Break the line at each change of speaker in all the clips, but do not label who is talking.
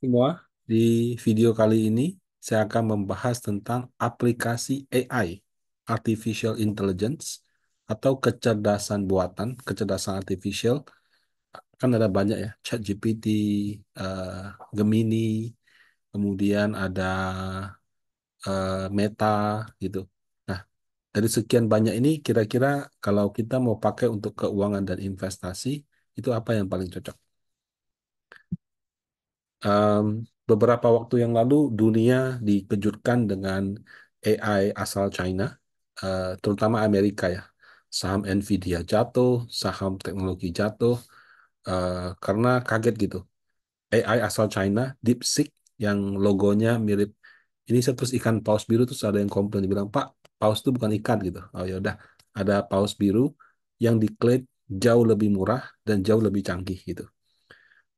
Semua, di video kali ini saya akan membahas tentang aplikasi AI, Artificial Intelligence, atau kecerdasan buatan, kecerdasan artificial. Kan ada banyak ya, ChatGPT, eh, Gemini, kemudian ada Meta gitu. Nah, dari sekian banyak ini, kira-kira kalau kita mau pakai untuk keuangan dan investasi, itu apa yang paling cocok? Em, Beberapa waktu yang lalu dunia dikejutkan dengan AI asal China, terutama Amerika ya. Saham Nvidia jatuh, saham teknologi jatuh, karena kaget gitu. AI asal China, DeepSeek, yang logonya mirip, ini saya terus ikan paus biru, terus ada yang komplain, bilang, Pak, paus itu bukan ikan gitu. Oh ya udah, ada paus biru yang diklaim jauh lebih murah dan jauh lebih canggih gitu.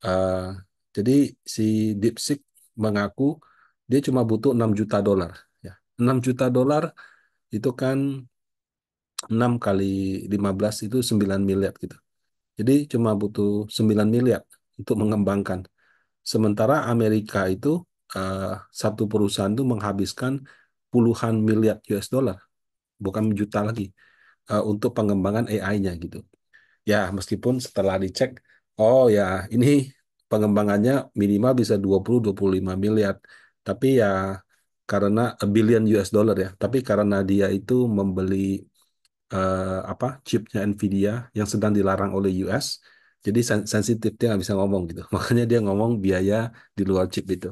Eh, jadi si DeepSeek mengaku dia cuma butuh 6 juta dolar. Ya. 6 juta dolar itu kan 6 kali 15 itu 9 miliar gitu. Jadi cuma butuh 9 miliar untuk mengembangkan. Sementara Amerika itu eh, satu perusahaan itu menghabiskan puluhan miliar US dollar, bukan juta lagi, untuk pengembangan AI-nya gitu. Ya, meskipun setelah dicek, oh ya, ini pengembangannya minimal bisa 20-25 miliar. Tapi ya karena a billion US dollar ya. Tapi karena dia itu membeli chipnya Nvidia yang sedang dilarang oleh US, jadi sensitif dia nggak bisa ngomong gitu. Makanya dia ngomong biaya di luar chip itu.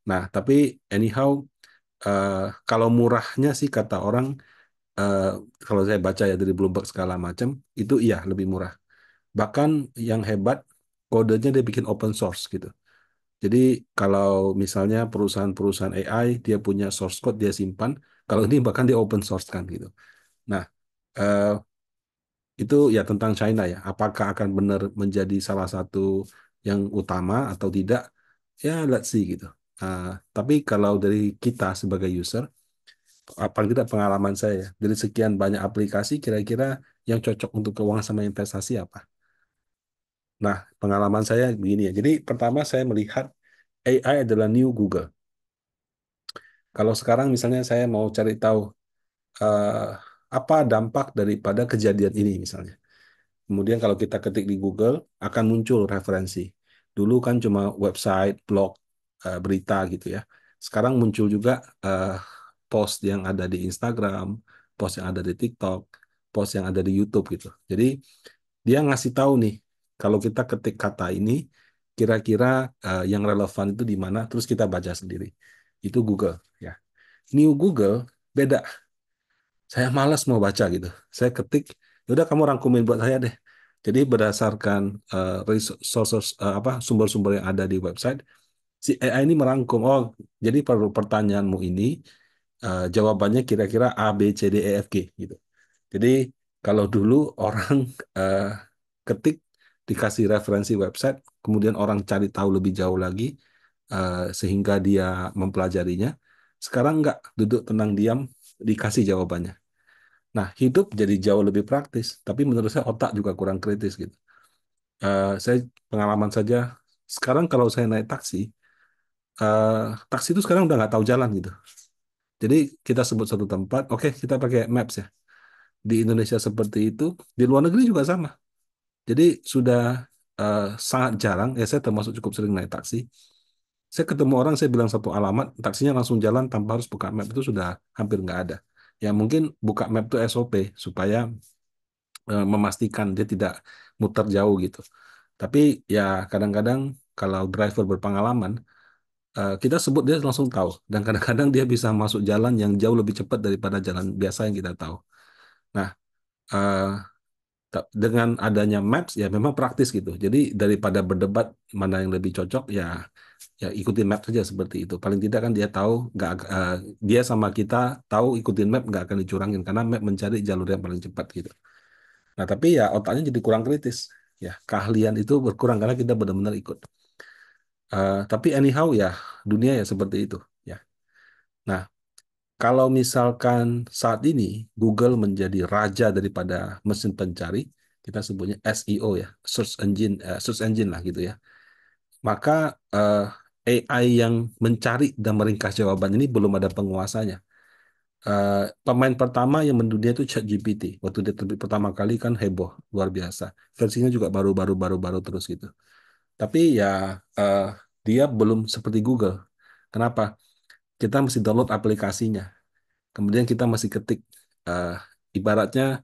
Nah, tapi anyhow, eh, kalau murahnya sih kata orang, eh, kalau saya baca ya dari Bloomberg segala macam, itu iya lebih murah. Bahkan yang hebat, kodenya dia bikin open source gitu. Jadi kalau misalnya perusahaan-perusahaan AI, dia punya source code, dia simpan. Kalau ini bahkan dia open source kan gitu. Nah, eh, itu ya tentang China ya. Apakah akan benar menjadi salah satu yang utama atau tidak? Ya, let's see gitu. Tapi kalau dari kita sebagai user, paling tidak pengalaman saya, ya, dari sekian banyak aplikasi, kira-kira yang cocok untuk keuangan sama investasi apa? Nah, pengalaman saya begini ya. Jadi pertama saya melihat AI adalah new Google. Kalau sekarang misalnya saya mau cari tahu eh, apa dampak daripada kejadian ini misalnya. Kemudian kalau kita ketik di Google akan muncul referensi. Dulu kan cuma website, blog, berita gitu ya. Sekarang muncul juga eh, post yang ada di Instagram, post yang ada di TikTok, post yang ada di YouTube gitu. Jadi dia ngasih tahu nih, kalau kita ketik kata ini, kira-kira yang relevan itu di mana, terus kita baca sendiri. Itu Google, ya. New Google beda. Saya malas mau baca gitu. Saya ketik, yaudah kamu rangkumin buat saya deh. Jadi berdasarkan sumber-sumber yang ada di website, si AI ini merangkum. Oh, jadi pertanyaanmu ini jawabannya kira-kira A, B, C, D, E, F, G gitu. Jadi kalau dulu orang eh, ketik dikasih referensi website, kemudian orang cari tahu lebih jauh lagi sehingga dia mempelajarinya. Sekarang nggak, duduk tenang diam dikasih jawabannya. Nah, hidup jadi jauh lebih praktis, tapi menurut saya otak juga kurang kritis gitu. Saya pengalaman saja, sekarang kalau saya naik taksi, eh, taksi itu sekarang udah nggak tahu jalan gitu. Jadi kita sebut satu tempat, oke kita pakai Maps ya. Di Indonesia seperti itu, di luar negeri juga sama. Jadi sudah sangat jarang, ya saya termasuk cukup sering naik taksi. Saya ketemu orang, saya bilang satu alamat, taksinya langsung jalan tanpa harus buka map, itu sudah hampir nggak ada. Ya mungkin buka map itu SOP supaya memastikan dia tidak muter jauh gitu. Tapi ya kadang-kadang kalau driver berpengalaman, kita sebut dia langsung tahu. Dan kadang-kadang dia bisa masuk jalan yang jauh lebih cepat daripada jalan biasa yang kita tahu. Nah, eh, dengan adanya Maps ya memang praktis gitu. Jadi daripada berdebat mana yang lebih cocok, ya ikutin map saja seperti itu. Paling tidak kan dia tahu nggak dia sama kita tahu ikutin map nggak akan dicurangin karena map mencari jalur yang paling cepat gitu. Nah, tapi ya otaknya jadi kurang kritis. Ya, keahlian itu berkurang karena kita benar-benar ikut. Tapi anyhow ya, dunia ya seperti itu. Ya. Nah, kalau misalkan saat ini Google menjadi raja daripada mesin pencari, kita sebutnya SEO ya, search engine lah gitu ya. Maka AI yang mencari dan meringkas jawaban ini belum ada penguasanya. Pemain pertama yang mendunia itu ChatGPT. Waktu dia terbit pertama kali kan heboh, luar biasa. Versinya juga baru terus gitu. Tapi ya eh, dia belum seperti Google. Kenapa? Kita mesti download aplikasinya. Kemudian kita masih ketik. eh, Ibaratnya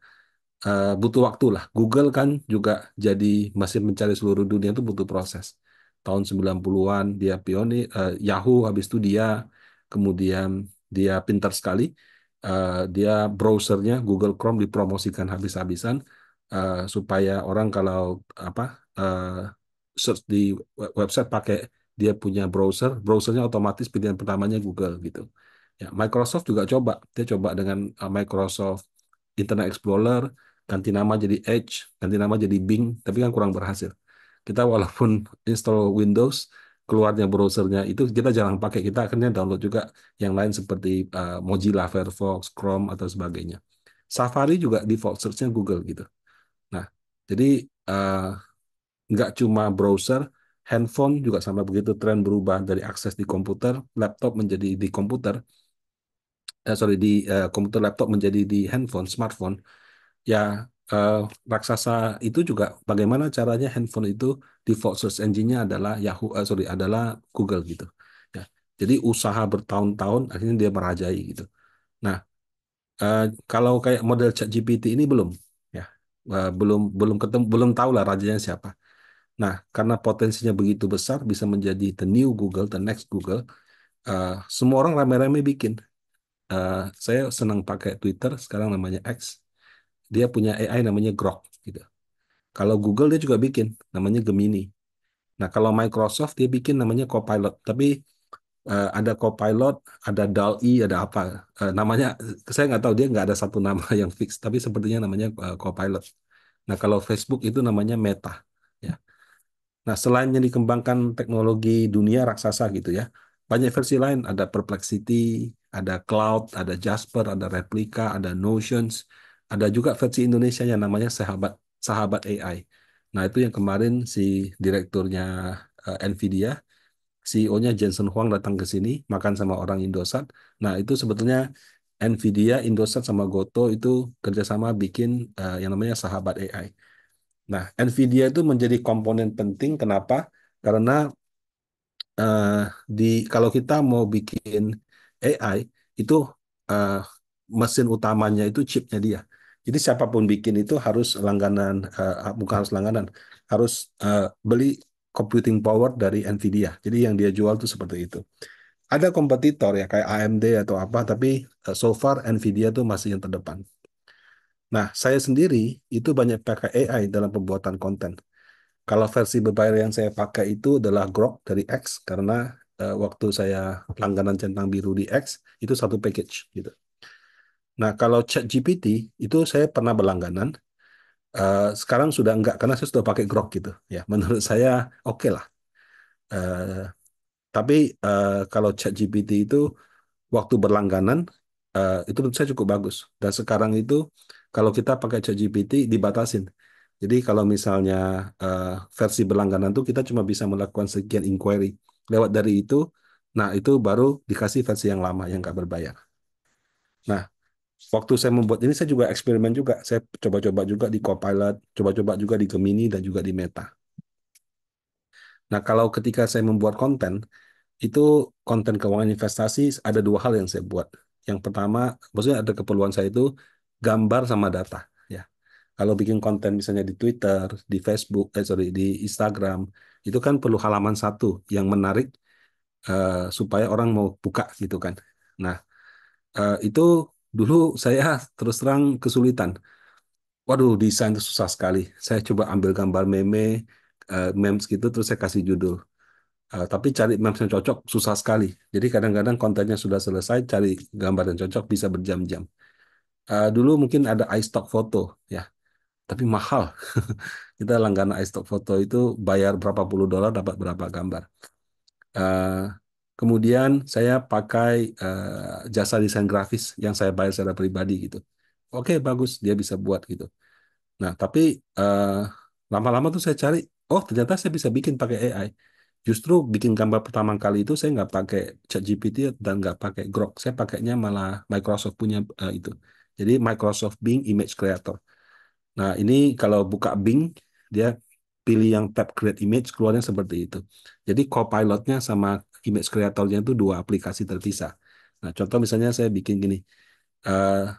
butuh waktu lah. Google kan juga jadi masih mencari seluruh dunia itu butuh proses. Tahun 90-an dia pionir, Yahoo habis itu dia, kemudian dia pintar sekali. Dia browsernya Google Chrome dipromosikan habis-habisan supaya orang kalau apa eh, search di website pakai dia punya browsernya otomatis pilihan pertamanya Google gitu. Ya, Microsoft juga coba, dia coba dengan Microsoft Internet Explorer, ganti nama jadi Edge, ganti nama jadi Bing, tapi kan kurang berhasil. Kita walaupun install Windows, keluarnya browsernya itu kita jarang pakai, kita akhirnya download juga yang lain seperti Mozilla, Firefox, Chrome, atau sebagainya. Safari juga default search-nya Google gitu. Nah, jadi eh, nggak cuma browser, handphone juga sama begitu, tren berubah dari akses di komputer, laptop menjadi di komputer, sorry di komputer laptop menjadi di handphone, smartphone. Ya, eh, raksasa itu juga bagaimana caranya handphone itu default search engine-nya adalah Yahoo, sorry, adalah Google gitu. Ya, jadi usaha bertahun-tahun akhirnya dia merajai gitu. Nah, eh, kalau kayak model ChatGPT ini belum, ya, belum belum ketemu, belum tahu lah rajanya siapa. Nah, karena potensinya begitu besar, bisa menjadi the new Google, the next Google. Semua orang rame-rame bikin. Saya senang pakai Twitter, sekarang namanya X. Dia punya AI namanya Grok gitu. Kalau Google dia juga bikin, namanya Gemini. Nah, kalau Microsoft dia bikin namanya Copilot. Tapi ada Copilot, ada DALL-E, ada apa. Namanya, saya nggak tahu, dia nggak ada satu nama yang fix. Tapi sepertinya namanya Copilot. Nah, kalau Facebook itu namanya Meta. Ya. Nah, selain yang dikembangkan teknologi dunia raksasa gitu ya, banyak versi lain. Ada Perplexity, ada Cloud, ada Jasper, ada Replika, ada Notions. Ada juga versi Indonesia yang namanya Sahabat Sahabat AI. Nah, itu yang kemarin si direkturnya Nvidia, CEO-nya Jensen Huang datang ke sini, makan sama orang Indosat. Nah, itu sebetulnya Nvidia, Indosat, sama Goto itu kerjasama bikin yang namanya Sahabat AI. Nah, Nvidia itu menjadi komponen penting. Kenapa? Karena eh, di kalau kita mau bikin AI itu eh, mesin utamanya itu chipnya dia. Jadi siapapun bikin itu harus langganan, bukan harus langganan, harus beli computing power dari Nvidia. Jadi yang dia jual itu seperti itu. Ada kompetitor ya kayak AMD atau apa, tapi so far Nvidia itu masih yang terdepan. Nah, saya sendiri itu banyak pakai AI dalam pembuatan konten. Kalau versi berbayar yang saya pakai itu adalah Grok dari X karena waktu saya langganan centang biru di X itu satu package gitu. Nah, kalau ChatGPT itu saya pernah berlangganan. Sekarang sudah enggak karena saya sudah pakai Grok gitu. Ya, menurut saya oke lah. Eh, tapi kalau ChatGPT itu waktu berlangganan itu menurut saya cukup bagus. Dan sekarang itu kalau kita pakai ChatGPT dibatasin. Jadi kalau misalnya eh, versi berlangganan tuh kita cuma bisa melakukan sekian inquiry. Lewat dari itu, nah itu baru dikasih versi yang lama yang nggak berbayar. Nah, waktu saya membuat ini saya juga eksperimen juga. Saya coba-coba juga di Copilot, coba-coba juga di Gemini dan juga di Meta. Nah, kalau ketika saya membuat konten, itu konten keuangan investasi ada dua hal yang saya buat. Yang pertama, maksudnya ada keperluan saya itu gambar sama data. Ya, kalau bikin konten misalnya di Twitter, di Facebook, sorry, di Instagram, itu kan perlu halaman satu yang menarik supaya orang mau buka gitu kan. Nah, itu dulu saya terus terang kesulitan. Waduh, desain itu susah sekali. Saya coba ambil gambar memes gitu, terus saya kasih judul. Tapi cari maps yang cocok susah sekali. Jadi kadang-kadang kontennya sudah selesai, cari gambar yang cocok bisa berjam-jam. Dulu mungkin ada iStock foto, ya, tapi mahal. Kita langganan iStock foto itu bayar berapa puluh dolar dapat berapa gambar. Eh, Kemudian saya pakai jasa desain grafis yang saya bayar secara pribadi gitu. Oke, bagus, dia bisa buat gitu. Nah, tapi eh, lama-lama tuh saya cari, oh ternyata saya bisa bikin pakai AI. Justru bikin gambar pertama kali itu saya nggak pakai ChatGPT dan nggak pakai Grok. Saya pakainya malah Microsoft punya itu. Jadi Microsoft Bing Image Creator. Nah, ini kalau buka Bing, dia pilih yang tab Create Image, keluarnya seperti itu. Jadi Copilot-nya sama Image Creator-nya itu dua aplikasi terpisah. Nah, contoh misalnya saya bikin gini, eh,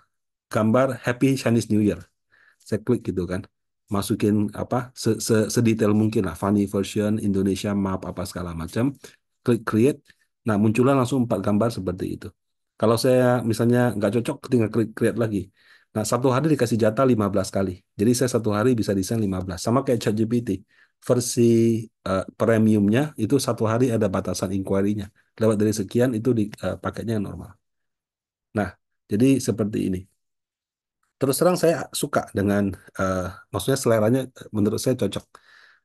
gambar Happy Chinese New Year. Saya klik gitu kan, masukin apa sedetail mungkin lah, funny version, Indonesia map apa segala macam, klik create, nah munculnya langsung 4 gambar seperti itu. Kalau saya misalnya nggak cocok, tinggal klik create lagi. Nah, satu hari dikasih jatah 15 kali. Jadi saya satu hari bisa desain 15. Sama kayak ChatGPT. Versi premiumnya itu satu hari ada batasan inquiry-nya. Lewat dari sekian itu paketnya yang normal. Nah, jadi seperti ini. Terus terang saya suka dengan eh, maksudnya seleranya menurut saya cocok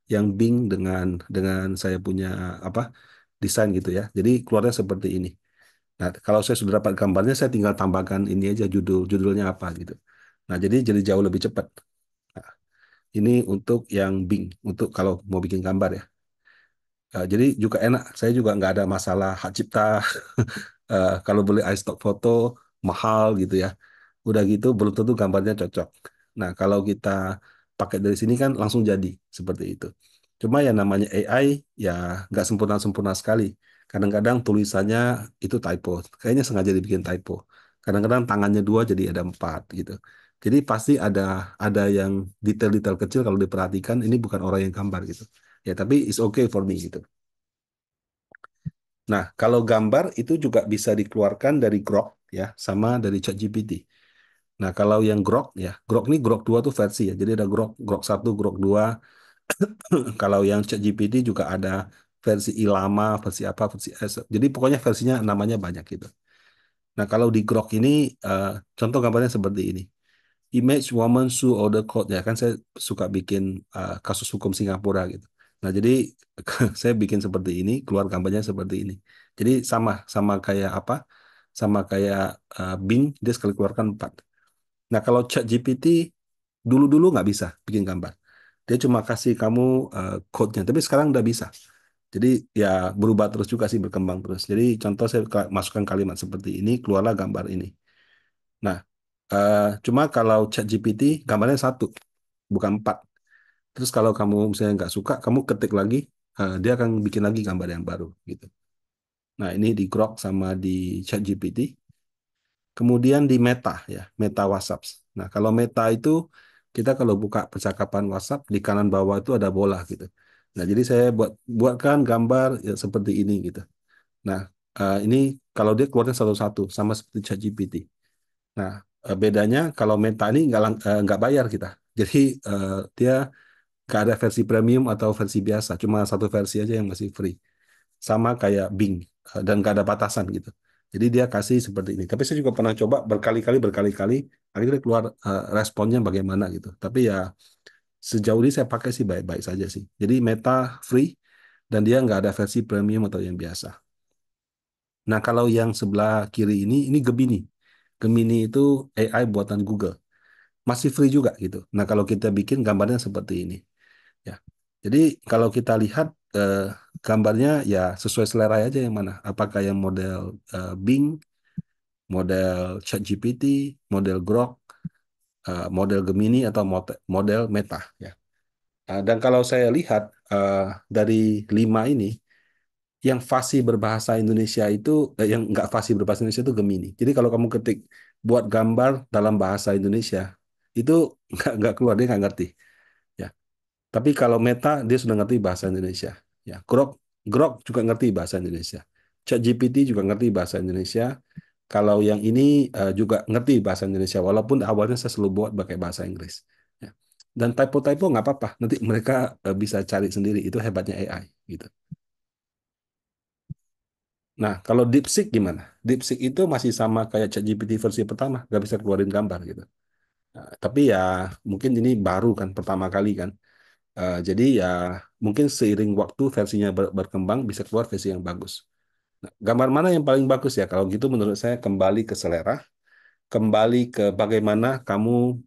yang Bing dengan saya punya apa desain gitu ya. Jadi keluarnya seperti ini. Nah, kalau saya sudah dapat gambarnya, saya tinggal tambahkan ini aja judulnya apa gitu. Nah, jadi jauh lebih cepat. Nah, ini untuk yang Bing, untuk kalau mau bikin gambar ya. Jadi juga enak. Saya juga nggak ada masalah hak cipta. Kalau beli iStock foto mahal gitu ya. Udah gitu belum tentu gambarnya cocok. Nah, kalau kita pakai dari sini kan langsung jadi seperti itu. Cuma yang namanya AI ya nggak sempurna-sempurna sekali. Kadang-kadang tulisannya itu typo. Kayaknya sengaja dibikin typo. Kadang-kadang tangannya 2 jadi ada 4 gitu. Jadi pasti ada yang detail-detail kecil kalau diperhatikan ini bukan orang yang gambar gitu. Ya, tapi it's okay for me gitu. Nah, kalau gambar itu juga bisa dikeluarkan dari Grok ya, sama dari ChatGPT. Nah, kalau yang Grok ya, Grok ini Grok 2 tuh versi ya. Jadi ada Grok Grok 1, Grok 2. Kalau yang ChatGPT juga ada versi lama, versi apa, versi S. Jadi pokoknya versinya namanya banyak gitu. Nah, kalau di Grok ini contoh gambarnya seperti ini. Image woman sue order code ya kan saya suka bikin kasus hukum Singapura gitu. Nah, jadi saya bikin seperti ini, keluar gambarnya seperti ini. Jadi sama sama kayak apa? Sama kayak Bing dia sekali keluarkan 4. Nah, kalau ChatGPT dulu-dulu nggak bisa bikin gambar. Dia cuma kasih kamu code-nya, tapi sekarang udah bisa. Jadi ya berubah terus juga sih, berkembang terus. Jadi contoh saya masukkan kalimat seperti ini, keluarlah gambar ini. Nah, cuma kalau ChatGPT gambarnya satu, bukan 4. Terus kalau kamu misalnya nggak suka, kamu ketik lagi, dia akan bikin lagi gambar yang baru gitu. Nah, ini di Grok sama di ChatGPT. Kemudian di Meta ya, Meta WhatsApp. Nah, kalau Meta itu kita kalau buka percakapan WhatsApp di kanan bawah itu ada bola gitu. Nah, jadi saya buatkan gambar ya, seperti ini gitu. Nah, ini kalau dia keluarnya satu-satu sama seperti ChatGPT. Nah, bedanya kalau Meta ini nggak bayar kita. Jadi dia nggak ada versi premium atau versi biasa, cuma satu versi aja yang masih free. Sama kayak Bing dan nggak ada batasan gitu. Jadi dia kasih seperti ini. Tapi saya juga pernah coba berkali-kali, akhirnya keluar responnya bagaimana gitu. Tapi ya sejauh ini saya pakai sih baik-baik saja sih. Jadi Meta free dan dia nggak ada versi premium atau yang biasa. Nah, kalau yang sebelah kiri ini Gemini. Gemini itu AI buatan Google. Masih free juga gitu. Nah, kalau kita bikin gambarnya seperti ini. Ya. Jadi kalau kita lihat eh, gambarnya ya sesuai selera aja yang mana. Apakah yang model Bing, model ChatGPT, model Grok, model Gemini atau model Meta ya. Dan kalau saya lihat dari 5 ini yang fasih berbahasa Indonesia itu yang nggak fasih berbahasa Indonesia itu Gemini. Jadi kalau kamu ketik buat gambar dalam bahasa Indonesia itu nggak keluar, dia nggak ngerti. Ya. Tapi kalau Meta dia sudah ngerti bahasa Indonesia. Ya, Grok Grok juga ngerti bahasa Indonesia. ChatGPT juga ngerti bahasa Indonesia. Kalau yang ini juga ngerti bahasa Indonesia, walaupun awalnya saya selalu buat pakai bahasa Inggris. Ya. Dan typo-typo nggak apa-apa, nanti mereka bisa cari sendiri. Itu hebatnya AI gitu. Nah, kalau DeepSeek gimana? DeepSeek itu masih sama kayak ChatGPT versi pertama, nggak bisa keluarin gambar gitu. Nah, tapi ya mungkin ini baru kan, pertama kali kan. Jadi ya mungkin seiring waktu versinya berkembang bisa keluar versi yang bagus. Nah, gambar mana yang paling bagus ya? Kalau gitu menurut saya kembali ke selera, kembali ke bagaimana kamu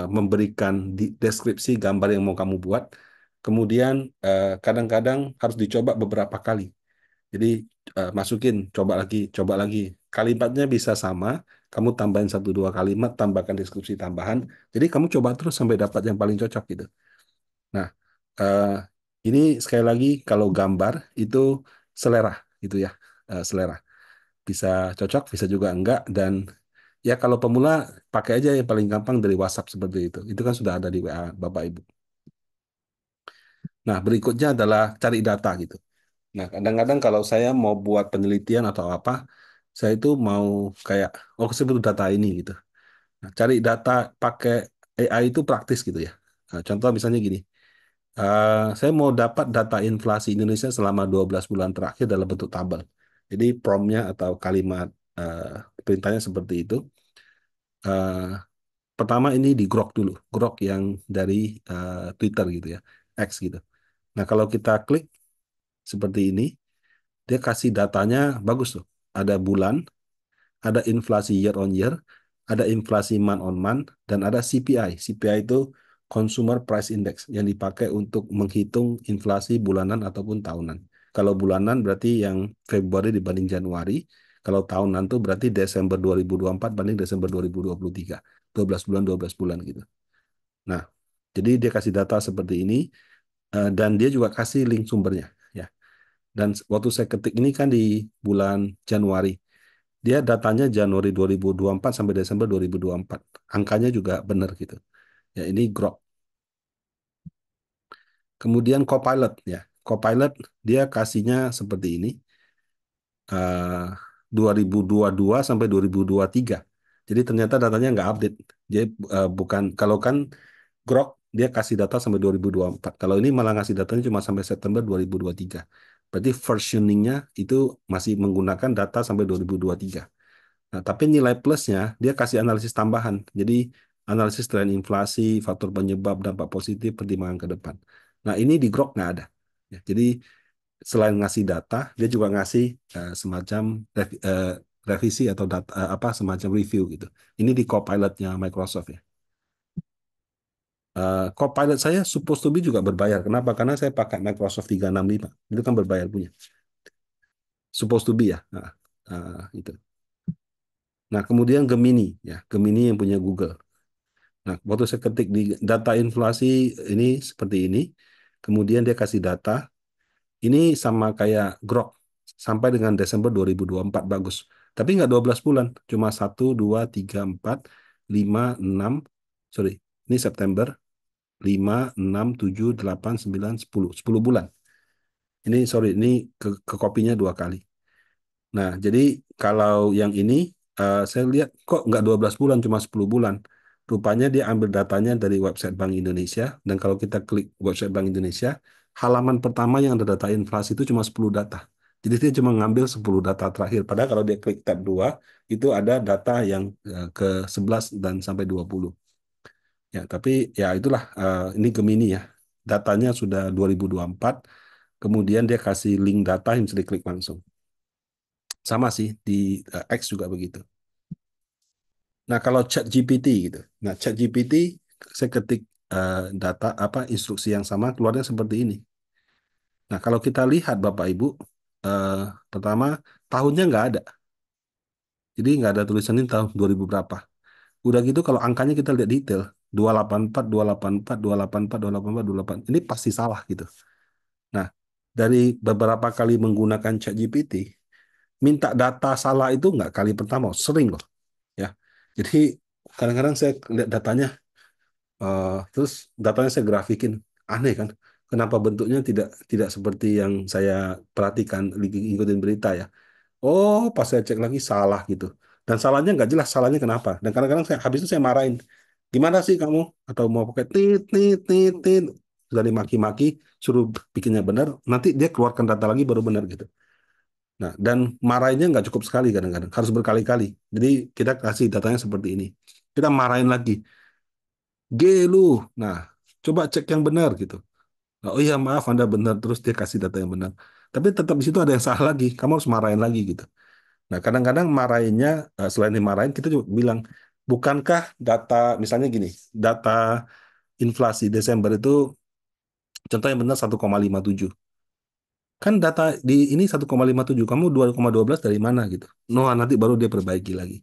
memberikan deskripsi gambar yang mau kamu buat, Kemudian kadang-kadang harus dicoba beberapa kali. Jadi masukin, coba lagi. Kalimatnya bisa sama, kamu tambahin satu dua kalimat, tambahkan deskripsi tambahan. Jadi kamu coba terus sampai dapat yang paling cocok gitu. Nah, eh, ini sekali lagi kalau gambar itu selera gitu ya, selera. Bisa cocok, bisa juga enggak. Dan ya kalau pemula pakai aja yang paling gampang dari WhatsApp seperti itu. Itu kan sudah ada di WA Bapak Ibu. Nah, berikutnya adalah cari data gitu. Nah, kadang-kadang kalau saya mau buat penelitian atau apa, saya itu mau kayak, oh saya butuh data ini gitu. Nah, cari data pakai AI itu praktis gitu ya. Nah, contoh misalnya gini, saya mau dapat data inflasi Indonesia selama 12 bulan terakhir dalam bentuk tabel. Jadi promptnya atau kalimat perintahnya seperti itu. Eh, Pertama ini di Grok dulu, Grok yang dari Twitter gitu ya, X gitu. Nah, kalau kita klik seperti ini, dia kasih datanya bagus tuh. Ada bulan, ada inflasi year on year, ada inflasi month on month, dan ada CPI. CPI itu Consumer Price Index yang dipakai untuk menghitung inflasi bulanan ataupun tahunan. Kalau bulanan berarti yang Februari dibanding Januari, kalau tahunan tuh berarti Desember 2024 banding Desember 2023. 12 bulan, 12 bulan gitu. Nah, jadi dia kasih data seperti ini, dan dia juga kasih link sumbernya. Ya. Dan waktu saya ketik ini kan di bulan Januari. Dia datanya Januari 2024 sampai Desember 2024. Angkanya juga benar gitu. Ya, ini Grok. Kemudian Copilot ya. Copilot dia kasihnya seperti ini. 2022 sampai 2023. Jadi ternyata datanya nggak update. Jadi bukan kalau kan Grok dia kasih data sampai 2024. Kalau ini malah ngasih datanya cuma sampai September 2023. Berarti versioningnya itu masih menggunakan data sampai 2023. Nah, tapi nilai plusnya dia kasih analisis tambahan. Jadi analisis tren inflasi, faktor penyebab, dampak positif, pertimbangan ke depan. Nah, ini di Grok nggak ada. Ya, jadi selain ngasih data, dia juga ngasih semacam revisi atau data apa semacam review gitu. Ini di Copilot-nya Microsoft ya. Copilot saya supposed to be juga berbayar. Kenapa? Karena saya pakai Microsoft 365. Itu kan berbayar punya. Supposed to be ya. Itu. Nah, kemudian Gemini ya. Gemini yang punya Google. Nah, waktu saya ketik di data inflasi ini seperti ini, kemudian dia kasih data, ini sama kayak Grok, sampai dengan Desember 2024 bagus. Tapi nggak 12 bulan, cuma 1, 2, 3, 4, 5, 6, sorry, ini September, 5, 6, 7, 8, 9, 10, 10 bulan. Ini, sorry, ini ke kopinya 2 kali. Nah, jadi kalau yang ini saya lihat kok nggak 12 bulan, cuma 10 bulan. Rupanya dia ambil datanya dari website Bank Indonesia, dan kalau kita klik website Bank Indonesia, halaman pertama yang ada data inflasi itu cuma 10 data. Jadi dia cuma ngambil 10 data terakhir. Padahal kalau dia klik tab 2, itu ada data yang ke 11 dan sampai 20. Ya, tapi ya itulah ini Gemini ya. Datanya sudah 2024, kemudian dia kasih link data yang bisa diklik langsung. Sama sih di X juga begitu. Nah, kalau chat GPT gitu. Nah, chat GPT saya ketik data apa instruksi yang sama keluarnya seperti ini. Nah, kalau kita lihat Bapak Ibu, eh, pertama tahunnya nggak ada. Jadi nggak ada tulisannya tahun 2000 berapa. Udah gitu kalau angkanya kita lihat detail, 284, 284, 284, 284, 28. Ini pasti salah gitu. Nah, dari beberapa kali menggunakan chat GPT, minta data salah itu nggak kali pertama, sering loh. Ya. Jadi kadang-kadang saya lihat datanya, terus datanya saya grafikin, aneh kan? Kenapa bentuknya tidak tidak seperti yang saya perhatikan, ngikutin berita ya? Oh, pas saya cek lagi salah gitu. Dan salahnya nggak jelas, salahnya kenapa? Dan kadang-kadang saya habis itu saya marahin, gimana sih kamu? Atau mau pakai tit tit tit tit, sudah dimaki-maki, suruh bikinnya benar, nanti dia keluarkan data lagi baru benar gitu. Nah, dan marahinnya nggak cukup sekali kadang-kadang, harus berkali-kali. Jadi kita kasih datanya seperti ini. Kita marahin lagi. G lu. Nah, coba cek yang benar gitu. Nah, oh iya maaf Anda benar, terus dia kasih data yang benar. Tapi tetap di situ ada yang salah lagi. Kamu harus marahin lagi gitu. Nah, kadang-kadang marahinnya selain dimarahin kita juga bilang, bukankah data misalnya gini, data inflasi Desember itu Contoh yang benar 1,57. Kan data di ini 1,57, kamu 2,12 dari mana gitu. No, nanti baru dia perbaiki lagi.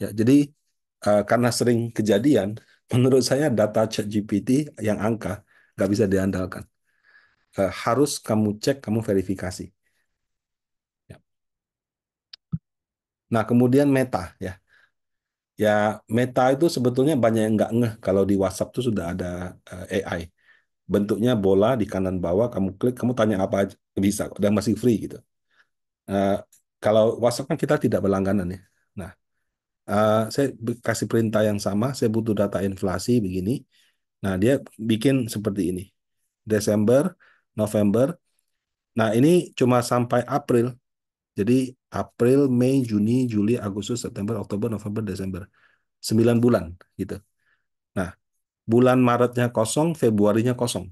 Ya, jadi karena sering kejadian, menurut saya data ChatGPT yang angka nggak bisa diandalkan. Harus kamu cek, kamu verifikasi. Ya. Nah, kemudian Meta ya. Ya, Meta itu sebetulnya banyak yang nggak ngeh kalau di WhatsApp itu sudah ada AI. Bentuknya bola di kanan bawah, kamu klik, kamu tanya apa aja bisa, dan masih free gitu. Eh, Kalau WhatsApp kan kita tidak berlangganan ya. Nah, saya kasih perintah yang sama, saya butuh data inflasi begini. Nah, dia bikin seperti ini. Desember, November. Nah, ini cuma sampai April. Jadi April, Mei, Juni, Juli, Agustus, September, Oktober, November, Desember. 9 bulan gitu. Nah, bulan Maretnya kosong, Februarinya kosong.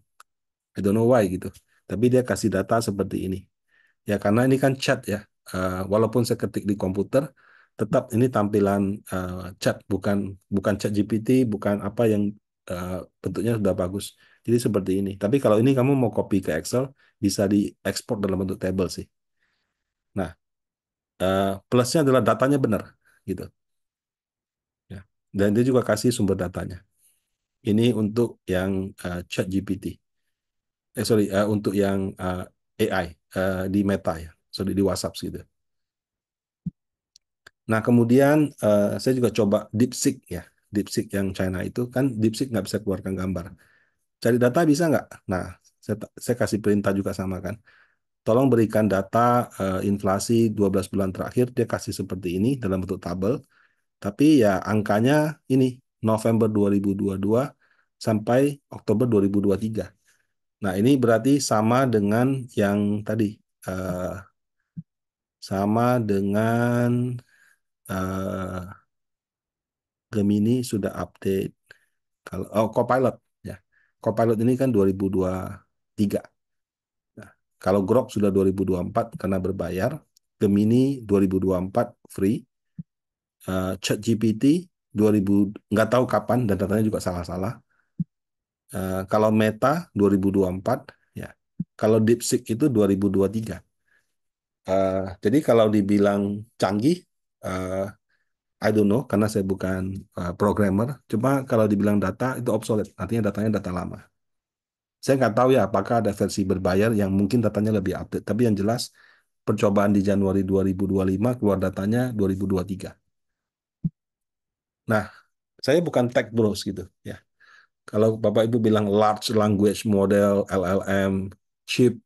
I don't know why gitu. Tapi dia kasih data seperti ini. Ya karena ini kan chat ya. Walaupun saya ketik di komputer, tetap ini tampilan chat, bukan bukan chat GPT, bukan apa yang bentuknya sudah bagus. Jadi seperti ini. Tapi kalau ini kamu mau copy ke Excel, bisa diekspor dalam bentuk table sih. Nah, plusnya adalah datanya benar gitu. Ya. Dan dia juga kasih sumber datanya. Ini untuk yang chat GPT. Sorry, untuk yang AI di Meta ya. Sorry, di WhatsApp gitu. Nah, kemudian saya juga coba DeepSeek ya. DeepSeek yang China itu kan DeepSeek nggak bisa keluarkan gambar. Cari data bisa nggak? Nah, saya kasih perintah juga sama kan. Tolong berikan data inflasi 12 bulan terakhir. Dia kasih seperti ini dalam bentuk tabel. Tapi ya angkanya ini November 2022 sampai Oktober 2023. Nah, ini berarti sama dengan yang tadi. eh, Sama dengan eh, Gemini sudah update. Kalau Copilot ya. Copilot ini kan 2023. Nah, kalau Grok sudah 2024 karena berbayar, Gemini 2024 free, ChatGPT 2000 nggak tahu kapan dan datanya juga salah-salah. Kalau Meta 2024 ya. Kalau DeepSeek itu 2023. Jadi kalau dibilang canggih, eh, I don't know karena saya bukan programmer. Cuma kalau dibilang data itu obsolete, artinya datanya data lama. Saya nggak tahu ya apakah ada versi berbayar yang mungkin datanya lebih update. Tapi yang jelas percobaan di Januari 2025 keluar datanya 2023. Nah, saya bukan tech bros gitu ya. Kalau Bapak Ibu bilang large language model, LLM, chip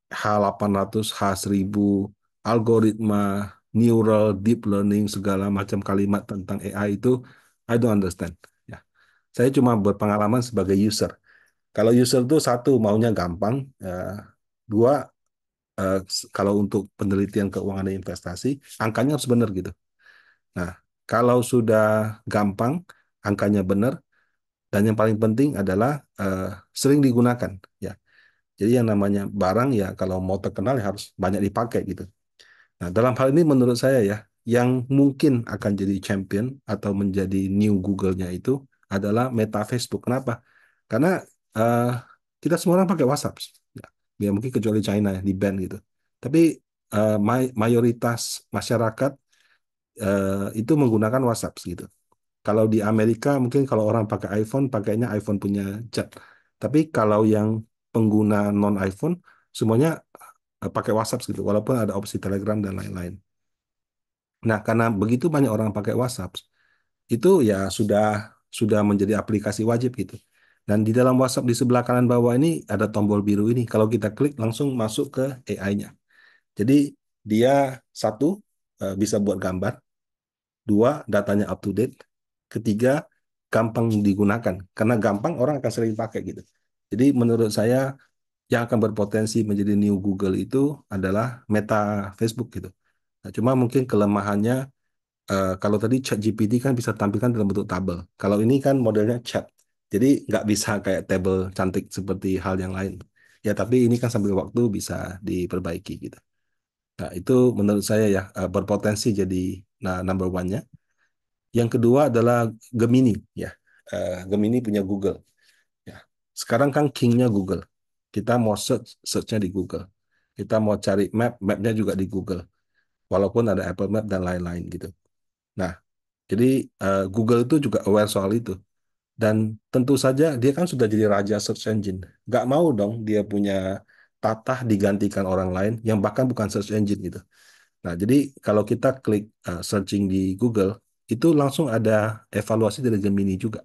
H800, H1000, algoritma, neural, deep learning, segala macam kalimat tentang AI itu, I don't understand. Ya, saya cuma berpengalaman sebagai user. Kalau user itu satu maunya gampang, dua kalau untuk penelitian keuangan dan investasi angkanya harus benar gitu. Nah, kalau sudah gampang, angkanya benar, dan yang paling penting adalah sering digunakan. Ya, jadi yang namanya barang ya kalau mau terkenal ya harus banyak dipakai gitu. Nah, dalam hal ini menurut saya ya, yang mungkin akan jadi champion atau menjadi new Google-nya itu adalah Meta Facebook. Kenapa? Karena eh, kita semua orang pakai WhatsApp. Ya, ya mungkin kecuali China ya, di ban gitu. Tapi mayoritas masyarakat itu menggunakan WhatsApp gitu. Kalau di Amerika mungkin kalau orang pakai iPhone, pakainya iPhone punya chat. Tapi kalau yang pengguna non iPhone, semuanya pakai WhatsApp gitu, walaupun ada opsi Telegram dan lain-lain. Nah, karena begitu banyak orang pakai WhatsApp, itu ya sudah menjadi aplikasi wajib gitu. Dan di dalam WhatsApp di sebelah kanan bawah ini ada tombol biru ini. Kalau kita klik langsung masuk ke AI-nya. Jadi dia satu bisa buat gambar, dua datanya up to date, ketiga gampang digunakan. Karena gampang orang akan sering pakai gitu. Jadi menurut saya yang akan berpotensi menjadi new Google itu adalah Meta Facebook gitu. Nah, cuma mungkin kelemahannya kalau tadi chat GPT kan bisa tampilkan dalam bentuk tabel. Kalau ini kan modelnya chat. Jadi nggak bisa kayak tabel cantik seperti hal yang lain. Ya tapi ini kan sambil waktu bisa diperbaiki gitu. Nah itu menurut saya ya berpotensi jadi number one-nya. Yang kedua adalah Gemini ya. Gemini punya Google. Ya. Sekarang kan king-nya Google. Kita mau search, search-nya di Google. Kita mau cari map, map-nya juga di Google. Walaupun ada Apple Map dan lain-lain gitu. Nah, jadi Google itu juga aware soal itu. Dan tentu saja dia kan sudah jadi raja search engine. Nggak mau dong dia punya tatah digantikan orang lain yang bahkan bukan search engine gitu. Nah, jadi kalau kita klik searching di Google, itu langsung ada evaluasi dari Gemini juga.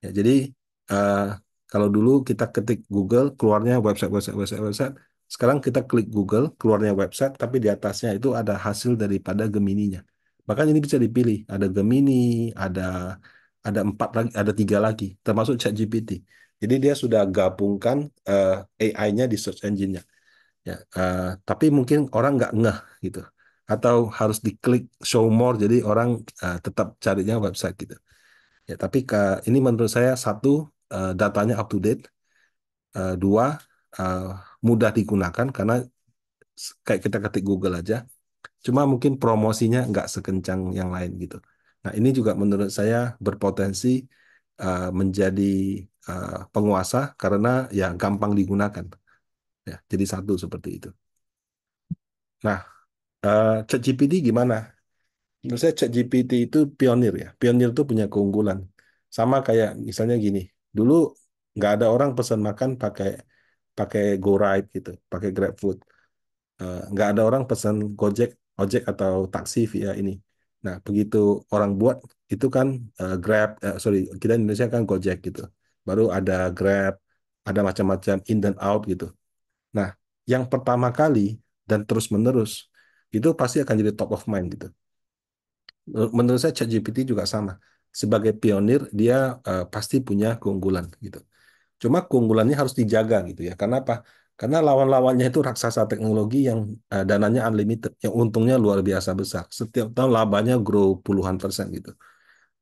Ya, jadi eh, kalau dulu kita ketik Google, keluarnya website. Sekarang kita klik Google, keluarnya website, tapi di atasnya itu ada hasil daripada Gemininya. Bahkan ini bisa dipilih, ada Gemini, ada empat lagi, ada tiga lagi, termasuk ChatGPT. Jadi dia sudah gabungkan AI-nya di search engine-nya. Ya, tapi mungkin orang nggak ngeh gitu, atau harus diklik show more, jadi orang tetap carinya website gitu. Ya, tapi ini menurut saya satu, datanya up to date, dua, eh, mudah digunakan karena kayak kita ketik Google aja, cuma mungkin promosinya nggak sekencang yang lain gitu. Nah, ini juga menurut saya berpotensi menjadi penguasa karena ya gampang digunakan. Ya, jadi satu seperti itu. Nah, ChatGPT gimana? Menurut saya ChatGPT itu pionir ya. Pionir itu punya keunggulan. Sama kayak misalnya gini, dulu nggak ada orang pesan makan pakai pakai GoRide gitu, pakai GrabFood. Nggak ada orang pesan Gojek, ojek atau taksi via ini. Nah, begitu orang buat itu kan Grab, sorry, kita Indonesia kan Gojek gitu. Baru ada Grab, ada macam-macam in dan out gitu. Nah, yang pertama kali dan terus-menerus itu pasti akan jadi top of mind gitu. Menurut saya ChatGPT juga sama. Sebagai pionir, dia pasti punya keunggulan gitu. Cuma keunggulannya harus dijaga gitu ya. Karena apa? Karena lawan-lawannya itu raksasa teknologi yang dananya unlimited, yang untungnya luar biasa besar. Setiap tahun labanya grow puluhan persen gitu.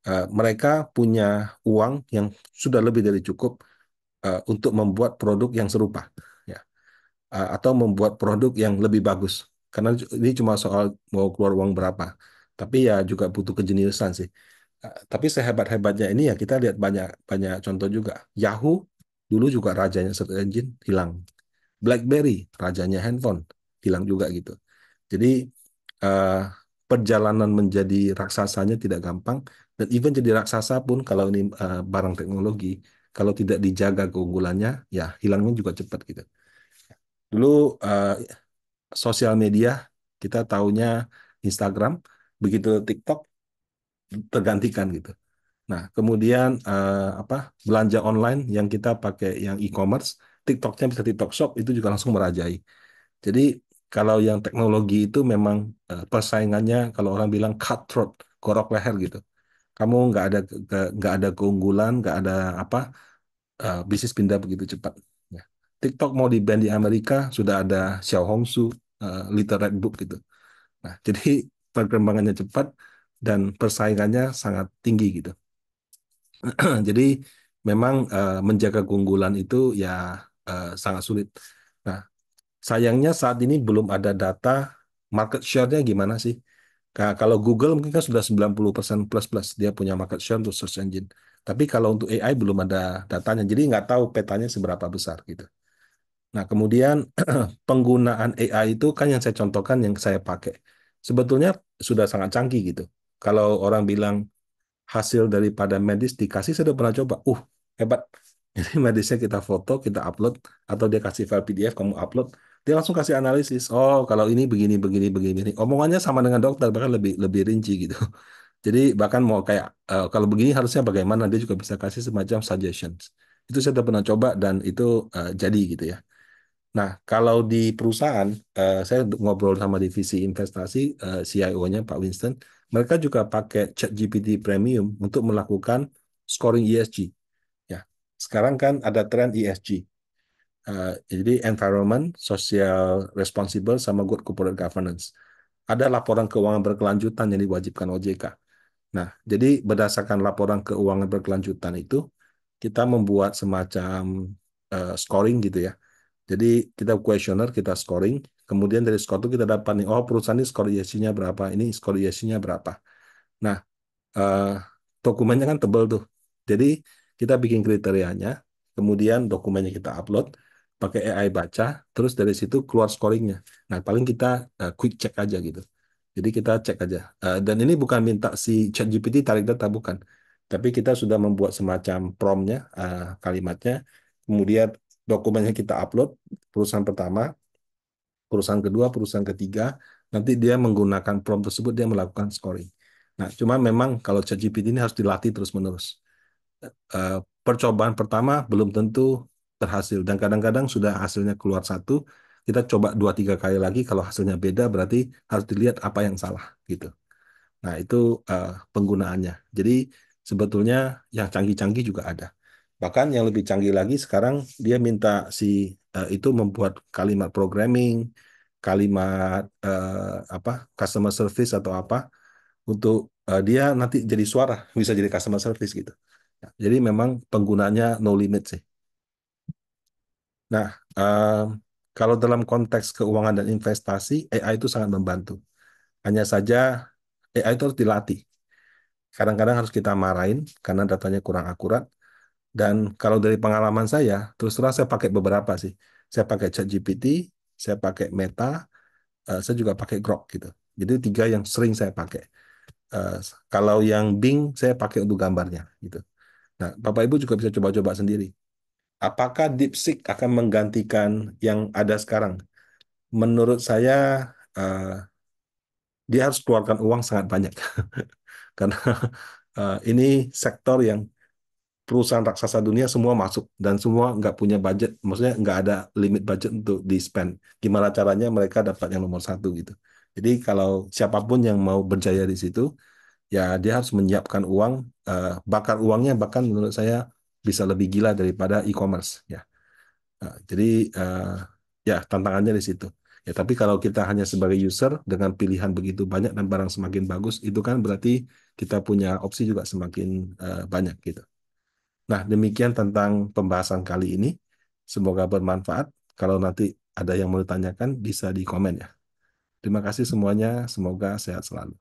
Mereka punya uang yang sudah lebih dari cukup untuk membuat produk yang serupa. Ya, atau membuat produk yang lebih bagus. Karena ini cuma soal mau keluar uang berapa. Tapi ya juga butuh kejeniusan sih. Tapi sehebat-hebatnya ini ya kita lihat banyak banyak contoh juga. Yahoo dulu juga rajanya search engine hilang. BlackBerry rajanya handphone hilang juga gitu. Jadi eh, perjalanan menjadi raksasanya tidak gampang dan even jadi raksasa pun kalau ini barang teknologi kalau tidak dijaga keunggulannya ya hilangnya juga cepat gitu. Dulu sosial media kita taunya Instagram, begitu TikTok tergantikan gitu. Nah, kemudian apa belanja online yang kita pakai yang e-commerce, TikToknya bisa TikTok Shop itu juga langsung merajai. Jadi kalau yang teknologi itu memang persaingannya kalau orang bilang cutthroat, korok leher gitu. Kamu nggak ada keunggulan, nggak ada apa bisnis pindah begitu cepat. Ya. TikTok mau di-ban di Amerika sudah ada Xiao Hongsu, Little Red Book gitu. Nah, jadi perkembangannya cepat dan persaingannya sangat tinggi gitu. Jadi memang menjaga keunggulan itu ya sangat sulit. Nah, sayangnya saat ini belum ada data market share-nya gimana sih? Kalau Google mungkin kan sudah 90% plus-plus dia punya market share untuk search engine. Tapi kalau untuk AI belum ada datanya, jadi nggak tahu petanya seberapa besar gitu. Nah, kemudian penggunaan AI itu kan yang saya contohkan yang saya pakai. Sebetulnya sudah sangat canggih gitu. Kalau orang bilang hasil daripada medis dikasih, saya udah pernah coba. Hebat. Jadi medisnya kita foto, kita upload, atau dia kasih file PDF, kamu upload, dia langsung kasih analisis. Oh, kalau ini begini, begini, begini, begini. Omongannya sama dengan dokter, bahkan lebih lebih rinci gitu. Jadi bahkan mau kayak kalau begini harusnya bagaimana, dia juga bisa kasih semacam suggestions. Itu saya udah pernah coba dan itu jadi gitu ya. Nah, kalau di perusahaan, saya ngobrol sama divisi investasi, CIO-nya Pak Winston, mereka juga pakai ChatGPT Premium untuk melakukan scoring ESG. Ya, sekarang kan ada tren ESG, jadi environment, social responsible, sama good corporate governance. Ada laporan keuangan berkelanjutan yang diwajibkan OJK. Nah, jadi berdasarkan laporan keuangan berkelanjutan itu, kita membuat semacam scoring gitu ya. Jadi kita kuesioner, kita scoring, kemudian dari skor itu kita dapat nih, oh perusahaan ini skor ESG-nya berapa, ini skor ESG-nya berapa. Nah, eh, dokumennya kan tebal tuh. Jadi kita bikin kriterianya, kemudian dokumennya kita upload, pakai AI baca, terus dari situ keluar scoringnya. Nah, paling kita quick check aja gitu. Jadi kita cek aja. Dan ini bukan minta si ChatGPT tarik data, bukan. Tapi kita sudah membuat semacam promptnya, kalimatnya, kemudian dokumennya kita upload, perusahaan pertama, perusahaan kedua, perusahaan ketiga, nanti dia menggunakan prompt tersebut, dia melakukan scoring. Nah, cuma memang kalau ChatGPT ini harus dilatih terus-menerus. eh, Percobaan pertama belum tentu berhasil dan kadang-kadang sudah hasilnya keluar satu, kita coba dua tiga kali lagi, kalau hasilnya beda berarti harus dilihat apa yang salah gitu. Nah itu penggunaannya. Jadi sebetulnya yang canggih-canggih juga ada. Bahkan yang lebih canggih lagi sekarang dia minta si itu membuat kalimat programming, kalimat apa customer service atau apa untuk dia nanti jadi suara, bisa jadi customer service gitu. Nah, jadi memang penggunanya no limit sih. Nah, kalau dalam konteks keuangan dan investasi, AI itu sangat membantu. Hanya saja AI itu harus dilatih. Kadang-kadang harus kita marahin karena datanya kurang akurat. Dan kalau dari pengalaman saya, terus terang saya pakai beberapa sih. Saya pakai ChatGPT, saya pakai Meta, saya juga pakai Grok gitu. Jadi tiga yang sering saya pakai. Eh, Kalau yang Bing saya pakai untuk gambarnya gitu. Nah, Bapak Ibu juga bisa coba-coba sendiri. Apakah DeepSeek akan menggantikan yang ada sekarang? Menurut saya, eh, dia harus keluarkan uang sangat banyak. Karena ini sektor yang perusahaan raksasa dunia semua masuk dan semua nggak punya budget, maksudnya nggak ada limit budget untuk di spend. Gimana caranya mereka dapat yang nomor satu gitu. Jadi kalau siapapun yang mau berjaya di situ, ya dia harus menyiapkan uang, bakar uangnya bahkan menurut saya bisa lebih gila daripada e-commerce ya. Jadi ya tantangannya di situ. Ya tapi kalau kita hanya sebagai user dengan pilihan begitu banyak dan barang semakin bagus, itu kan berarti kita punya opsi juga semakin banyak gitu. Nah, demikian tentang pembahasan kali ini. Semoga bermanfaat. Kalau nanti ada yang mau ditanyakan, bisa di komen ya. Terima kasih semuanya. Semoga sehat selalu.